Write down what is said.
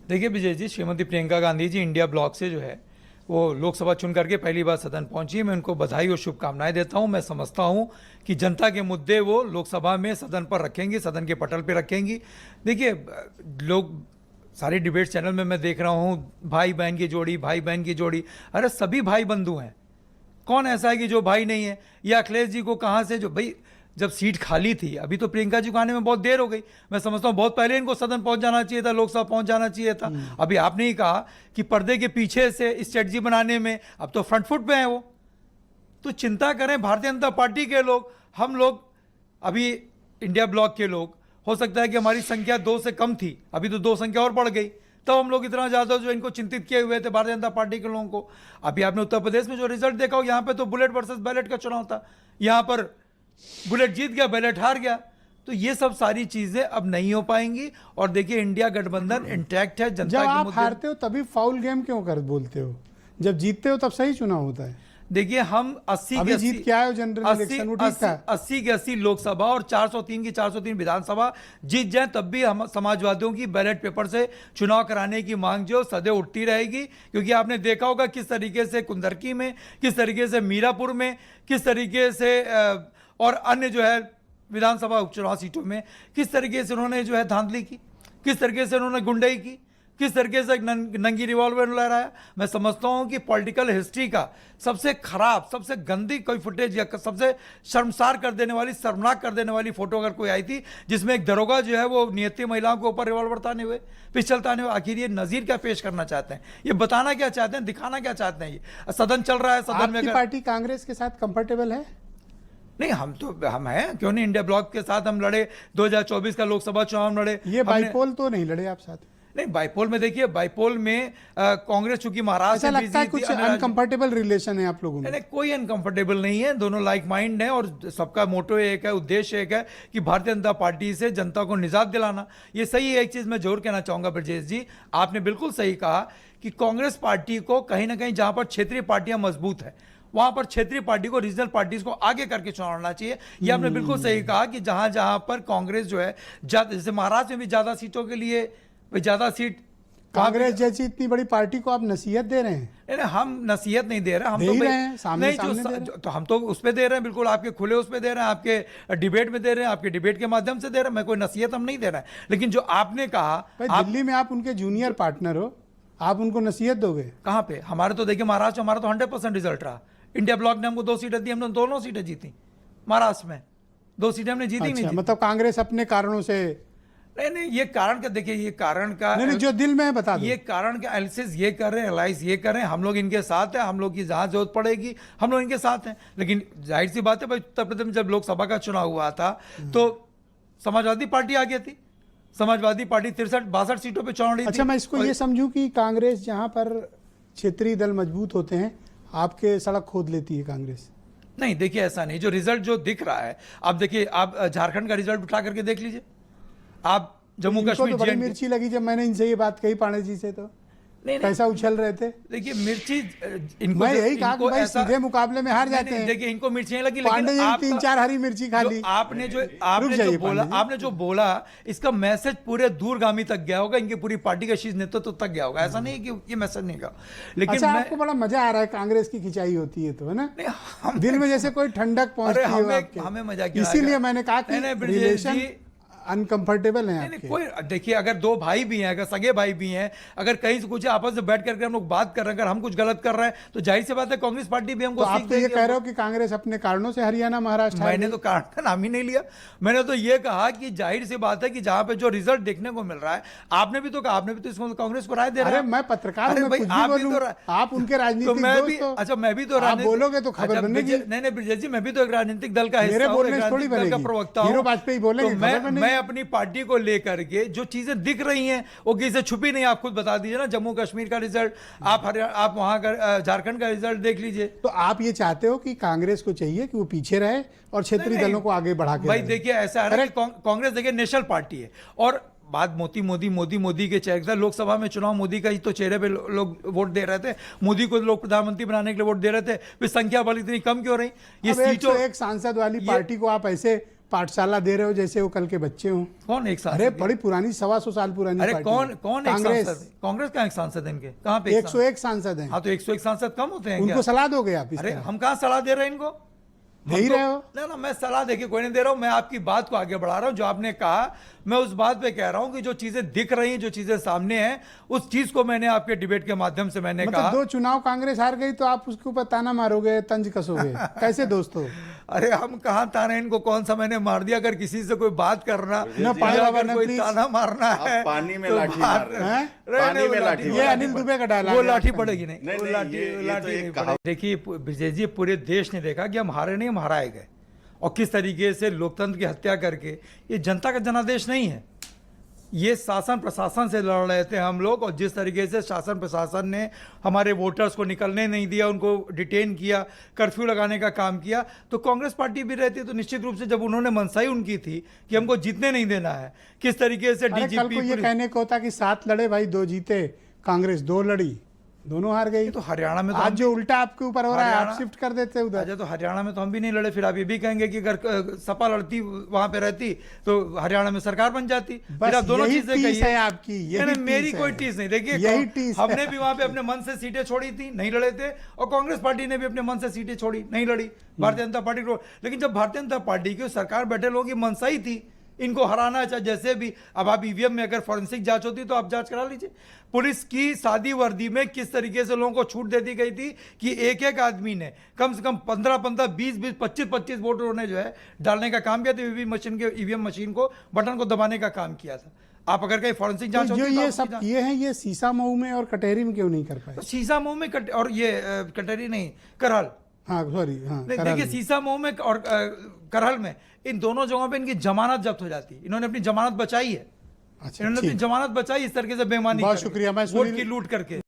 देखिए Vijay ji, Shrimati Priyanka Gandhi ji India block से जो है वो लोकसभा चुन करके पहली बार सदन पहुंची है। मैं उनको बधाई और शुभकामनाएं देता हूं। मैं समझता हूं कि जनता के मुद्दे वो लोकसभा में सदन पर रखेंगी, सदन के पटल पर रखेंगी। देखिए, लोग सारे डिबेट चैनल में मैं देख रहा हूं, भाई बहन की जोड़ी, भाई बहन की जोड़ी। अरे सभी भाई बंधु हैं, कौन ऐसा है कि जो भाई नहीं है? या अखिलेश जी को कहाँ से जो भाई, जब सीट खाली थी, अभी तो प्रियंका जी को आने में बहुत देर हो गई। मैं समझता हूँ बहुत पहले इनको सदन पहुंच जाना चाहिए था, लोकसभा पहुंच जाना चाहिए था। अभी आपने ही कहा कि पर्दे के पीछे से स्ट्रेटजी बनाने में अब तो फ्रंट फुट पे हैं वो। तो चिंता करें भारतीय जनता पार्टी के लोग, हम लोग अभी इंडिया ब्लॉक के लोग, हो सकता है कि हमारी संख्या 2 से कम थी, अभी तो 2 संख्या और बढ़ गई। तब हम लोग इतना ज़्यादा जो इनको चिंतित किए हुए थे भारतीय जनता पार्टी के लोगों को। अभी आपने उत्तर प्रदेश में जो रिजल्ट देखा हो, यहाँ पे तो बुलेट वर्सेस बैलेट का चुनाव था, यहाँ पर बुलेट जीत गया, बैलेट हार गया। तो ये सब सारी चीजें अब नहीं हो पाएंगी। और देखिए, इंडिया गठबंधन इंटैक्ट है। जनता जब के आप मुद्दे हारते हो तभी फाउल गेम क्यों कर बोलते हो? जब जीतते हो तब सही चुनाव होता है। देखिए, हम 80 अभी जीत के आए हो जनरल इलेक्शन, वो ठीक था। 80 की 80 लोकसभा और 403 की 403 विधानसभा जीत जाए, तब भी हम समाजवादियों की बैलेट पेपर से चुनाव कराने की मांग जो सदैव उठती रहेगी। क्योंकि आपने देखा होगा किस तरीके से कुंदरकी में, किस तरीके से मीरापुर में, किस तरीके से और अन्य जो है विधानसभा उपचुनाव सीटों में किस तरीके से उन्होंने जो है धांधली की, किस तरीके से उन्होंने गुंडई की, किस तरीके से नंगी रिवॉल्वर लहराया। मैं समझता हूं कि पॉलिटिकल हिस्ट्री का सबसे खराब, सबसे गंदी कोई फुटेज या सबसे शर्मसार कर देने वाली, शर्मनाक कर देने वाली फोटो अगर कोई आई थी, जिसमें एक दरोगा जो है वो नियति महिलाओं के ऊपर रिवॉल्वर ताने हुए, पिस्टल ताने हुए। आखिर ये नजीर क्या पेश करना चाहते हैं? ये बताना क्या चाहते हैं? दिखाना क्या चाहते हैं? ये सदन चल रहा है, सदन में पार्टी कांग्रेस के साथ कंफर्टेबल है? नहीं, हम हैं, क्यों नहीं? इंडिया ब्लॉक के साथ हम लड़े, 2024 का लोकसभा चुनाव हम लड़े। ये बाईपोल तो नहीं लड़े आप साथ? नहीं, बाईपोल में देखिए, बाईपोल में कांग्रेस चूंकि महाराष्ट्र से लगता है कुछ अनकंफर्टेबल रिलेशन है आप लोगों में? नहीं, कोई अनकंफर्टेबल नहीं है। दोनों लाइक माइंड है और सबका मोटो एक है, उद्देश्य एक है कि भारतीय जनता पार्टी से जनता को निजात दिलाना। ये सही है। एक चीज मैं जोर कहना चाहूंगा ब्रजेश जी, आपने बिल्कुल सही कहा कि कांग्रेस पार्टी को कहीं ना कहीं जहां पर क्षेत्रीय पार्टियां मजबूत है, वहां पर क्षेत्रीय पार्टी को, रीजनल पार्टीज को आगे करके चुनाव लड़ना चाहिए। ये आपने बिल्कुल सही कहा कि जहां जहां पर कांग्रेस जो है, जैसे महाराष्ट्र में भी ज्यादा सीटों के लिए ज्यादा सीट, कांग्रेस जैसी इतनी बड़ी पार्टी को आप नसीहत दे रहे हैं? नहीं, हम नसीहत नहीं दे रहे, हम तो सामने तो हम तो उस पे दे रहे हैं, बिल्कुल आपके खुले उस पे दे रहे हैं, आपके डिबेट में दे रहे हैं, आपके डिबेट के माध्यम से दे रहे हैं। मैं कोई नसीहत हम नहीं दे रहे हैं। लेकिन जो आपने कहा, दिल्ली में आप उनके जूनियर पार्टनर हो, आप उनको नसीहत दोगे? कहां पे? हमारे तो देखिए, महाराष्ट्र हमारा तो 100% रिजल्ट रहा। इंडिया ब्लॉक ने हमको 2 सीटें दी, हमने दोनों सीटें जीती। महाराष्ट्र में 2 सीटें हमने जीती नहीं। मतलब कांग्रेस अपने कारणों से? नहीं, ये कारण का देखिए, ये कारण का नहीं, जो दिल में है बता दो। ये कारण का एनालिसिस ये कर रहे हैं, एनालाइज ये कर रहे हैं। हम लोग इनके साथ हैं, हम लोग की जहां जरूरत पड़ेगी हम लोग इनके साथ हैं। लेकिन जाहिर सी बात है भाई, उत्तर प्रदेश में जब लोकसभा का चुनाव हुआ था तो समाजवादी पार्टी आ गई थी। समाजवादी पार्टी 63-62 सीटों पे चुनाव लड़ी थी। अच्छा, मैं इसको ये समझूं कि कांग्रेस जहां पर क्षेत्रीय दल मजबूत होते हैं, आपके सड़क खोद लेती है कांग्रेस? नहीं, देखिए ऐसा नहीं। जो रिजल्ट जो दिख रहा है, आप देखिए, आप झारखंड का रिजल्ट उठा करके देख लीजिए, आप जम्मू कश्मीर। तो बड़ी मिर्ची लगी जब मैंने इनसे ये बात कही पांडे जी से, तो नहीं, कैसा उछल रहे थे? देखिए, मिर्ची इनको, मैं यही कहा कि भाई सीधे मुकाबले में हार जाते हैं। देखिए, इनको मिर्ची लगी, पांडे जी 3-4 हरी मिर्ची खा ली। आपने जो बोला इसका मैसेज पूरे दूरगामी तक गया होगा, इनकी पूरी पार्टी का शीर्ष नेतृत्व तक गया होगा। ऐसा नहीं कि ये मैसेज नहीं गया। लेकिन अच्छा, आपको बड़ा मजा आ रहा है कांग्रेस की खिंचाई होती है तो, है ना? दिल में जैसे कोई ठंडक पहुंचती है। हमें मजा, इसीलिए मैंने कहा कि रिलेशन अनकंफर्टेबल है आपके। कोई देखिए, अगर 2 भाई भी हैं, अगर सगे भाई भी हैं, अगर कहीं से कुछ आपस में बैठ करके हम लोग बात कर रहे हैं, अगर हम कुछ गलत कर रहे हैं तो जाहिर सी बात है कांग्रेस पार्टी भी हमको तो आप तो ये कह रहे हो कि कांग्रेस अपने कारणों से हरियाणा महाराष्ट्र? मैंने तो कारण का नाम ही नहीं लिया। मैंने तो ये कहा कि जाहिर सी बात है कि जहां पे जो रिजल्ट देखने को मिल रहा है, आपने भी तो कहा, आपने भी तो इसमें कांग्रेस को राय दे रहा है। मैं पत्रकार हूं, आप उनके राजनीतिक दोस्त हो। अच्छा, मैं भी तो बोलोगे तो खबर बनेगी। नहीं ब्रजेश जी, मैं भी तो एक राजनीतिक दल का हिस्सा हूं, प्रवक्ता हूं। वाजपेयी बोलेंगे, मैं अपनी पार्टी को लेकर के जो चीजें दिख रही हैं वो किसी से छुपी नहीं। आप खुद बता दीजिए ना, जम्मू कश्मीर का रिजल्ट, आप वहां का झारखंड का रिजल्ट देख लीजिए। तो आप ये चाहते हो कि कांग्रेस को चाहिए कि वो पीछे रहे और क्षेत्रीय दलों को आगे बढ़ा के? भाई देखिए, ऐसा है, कांग्रेस देखिए नेशनल पार्टी है और बात मोदी के चेहरे था। लोकसभा में चुनाव मोदी का ही तो चेहरे पे लोग वोट दे रहे थे। मोदी को लोग प्रधानमंत्री बनाने के लिए वोट दे रहे थे। फिर संख्या बल इतनी कम क्यों रही? ये सीटों, एक सांसद वाली पार्टी को आप ऐसे पाठशाला दे रहे हो जैसे वो कल के बच्चे हों। कौन एक सांसद अरे बड़ी पुरानी 125 साल पुरानी अरे पार्टी कौन है। कौन एक कांग्रेस सांसद है? कांग्रेस का एक सांसद है इनके कहाँ पे? 101 सांसद हैं। हाँ तो 101 सांसद कम होते हैं क्या? उनको सलाह दोगे आप इस अरे तरह? हम कहाँ सलाह दे रहे हैं इनको? दे ही रहे हो। ना ना, मैं सलाह देके कोई नहीं दे रहा हूं, मैं आपकी बात को आगे बढ़ा रहा हूं। जो आपने कहा मैं उस बात पे कह रहा हूं कि जो चीजें दिख रही हैं, जो चीजें सामने हैं, उस चीज को मैंने आपके डिबेट के माध्यम से मैंने मतलब कहा। 2 चुनाव कांग्रेस हार गई तो आप उसके ऊपर ताना मारोगे, तंज कसोगे? कैसे दोस्तों? अरे हम कहाँ ताना, इनको कौन सा मैंने मार दिया? अगर किसी से कोई बात करना ना या पाएगा अगर ना कोई प्लीज। ताना मारना है पानी में तो लाठी बात- मार रहे हैं। हैं? रहने पानी दो, में लाठी लाठी ये मार- अनिल दुबे का डायलॉग वो है। लाठी पड़ेगी नहीं, नहीं, वो नहीं, लाठी ये तो लाठी एक नहीं कहावत- पड़ेगी। देखिए विजय जी, पूरे देश ने देखा कि हम हारे नहीं, हम हराए गए, और किस तरीके से लोकतंत्र की हत्या करके। ये जनता का जनादेश नहीं है, ये शासन प्रशासन से लड़ रहे थे हम लोग। और जिस तरीके से शासन प्रशासन ने हमारे वोटर्स को निकलने नहीं दिया, उनको डिटेन किया, कर्फ्यू लगाने का काम किया, तो कांग्रेस पार्टी भी रहती तो निश्चित रूप से जब उन्होंने मनसाई उनकी थी कि हमको जीतने नहीं देना है, किस तरीके से अरे कल को ये डीजीपी। कहने को होता कि 7 लड़े भाई 2 जीते, कांग्रेस 2 लड़ी, दोनों हार गई। तो हरियाणा में तो आज हम- जो उल्टा आपके ऊपर हो रहा है, आप हरियाणा- शिफ्ट कर देते उधर। अच्छा, तो हरियाणा में तो हम भी नहीं लड़े, फिर आप ये भी कहेंगे कि अगर सपा लड़ती वहां पे रहती तो हरियाणा में सरकार बन जाती। बस फिर आप दोनों यही चीजें टीस कहिए। है आपकी, यही नहीं, नहीं, मेरी टीस कोई है। टीस नहीं। देखिए यही टीस है। हमने भी वहां पे अपने मन से सीटें छोड़ी थी, नहीं लड़े थे, और कांग्रेस पार्टी ने भी अपने मन से सीटें छोड़ी, नहीं लड़ी भारतीय जनता पार्टी को। लेकिन जब भारतीय जनता पार्टी की सरकार बैठे लोगों की मनसाई थी इनको हराना, चाहे जैसे भी। अब आप ईवीएम में अगर फॉरेंसिक जांच होती तो आप जांच करा लीजिए। पुलिस की सादी वर्दी में किस तरीके से लोगों को छूट दे दी गई थी कि एक एक आदमी ने कम से कम 15-15, 20-20, 25-25 वोटरों ने जो है डालने का काम किया था। ईवीएम मशीन को, बटन को दबाने का काम किया था। आप अगर कहीं फॉरेंसिक जांच तो जो होती तो ये आप सब उसकी जांच- किए हैं, ये सीसा मऊ में और कटेरी में क्यों नहीं कर पाए? तो सीसा मुंह में और ये कटहरी नहीं, करहल। हाँ सॉरी, हाँ नहीं, कराली। देखिए सीसा मुंह में और करहल में, इन दोनों जगहों पे इनकी जमानत जब्त हो जाती है। इन्होंने अपनी जमानत बचाई है, अच्छा इन्होंने अपनी ठीक। जमानत बचाई इस तरीके से बेईमानी बहुत करके, शुक्रिया। मैं वोट सुनील- की लूट करके।